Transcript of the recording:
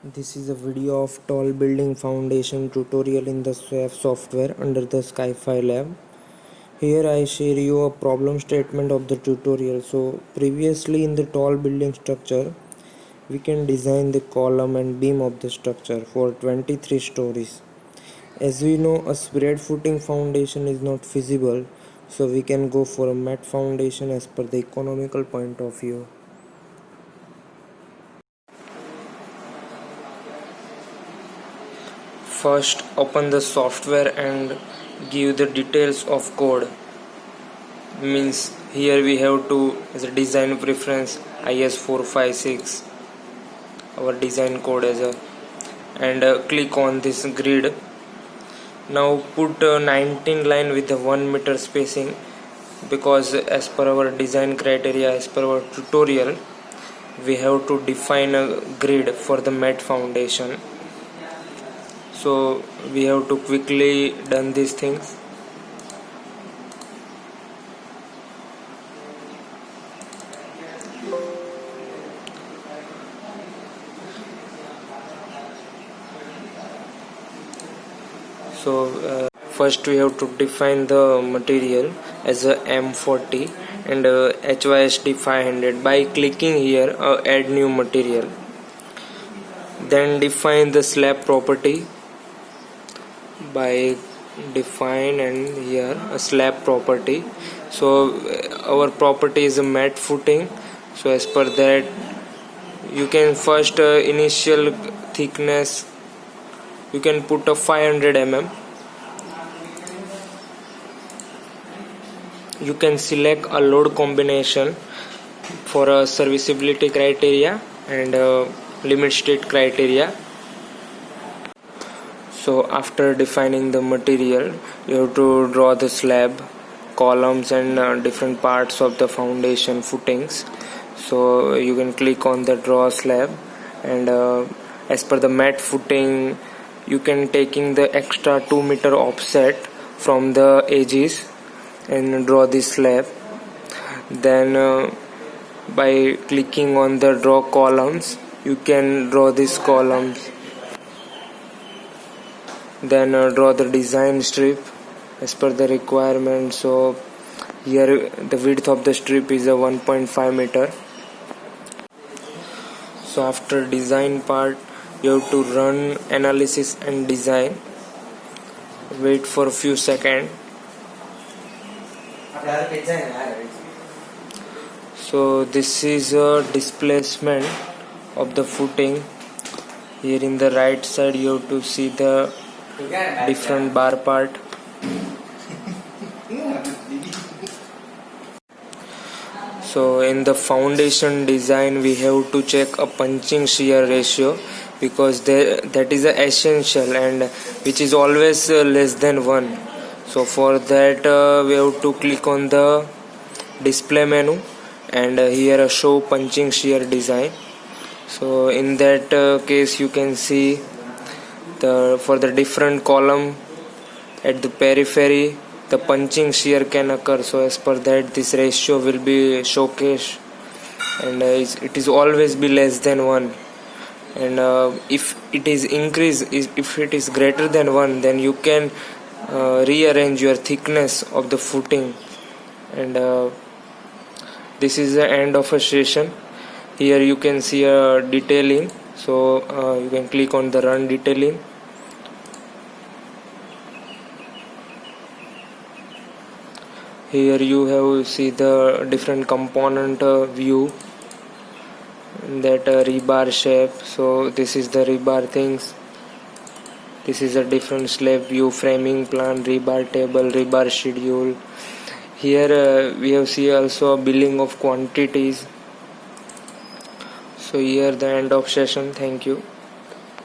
This is a video of tall building foundation tutorial in the SWAF software under the Sky-Fi lab. Here I share you a problem statement of the tutorial. So previously in the tall building structure, we can design the column and beam of the structure for 23 stories. As we know, a spread footing foundation is not feasible, so we can go for a mat foundation as per the economical point of view. First, open the software and give the details of code. Means here we have to as a design preference IS456, our design code as a, and click on this grid. Now put 19 line with the 1 meter spacing, because as per our design criteria, as per our tutorial, we have to define a grid for the mat foundation. So we have to quickly done these things. So first we have to define the material as a M40 and HYSD 500 by clicking here add new material. Then define the slab property by define and here a slab property. So our property is a mat footing, so as per that you can first initial thickness you can put a 500 mm. You can select a load combination for a serviceability criteria and limit state criteria. So after defining the material, you have to draw the slab, columns and different parts of the foundation footings. So you can click on the draw slab, and as per the mat footing, you can taking the extra 2 meter offset from the edges and draw this slab. Then by clicking on the draw columns, you can draw these columns. Then draw the design strip as per the requirement. So here the width of the strip is a 1.5 meter. So after design part, you have to run analysis and design. Wait for a few seconds. So this is a displacement of the footing. Here in the right side you have to see the different bar part. So in the foundation design we have to check a punching shear ratio, because that is essential and which is always less than 1. So for that we have to click on the display menu and here show punching shear design. So in that case you can see for the different column at the periphery the punching shear can occur. So as per that this ratio will be showcased, and it is always be less than 1. And if it is if it is greater than 1, then you can rearrange your thickness of the footing. And this is the end of a session. Here you can see a detailing, so you can click on the run detailing. Here you have see the different component view, that rebar shape. So this is the rebar things. This is a different slab view, framing plan, rebar table, rebar schedule. Here we have see also a billing of quantities. So here the end of session. Thank you.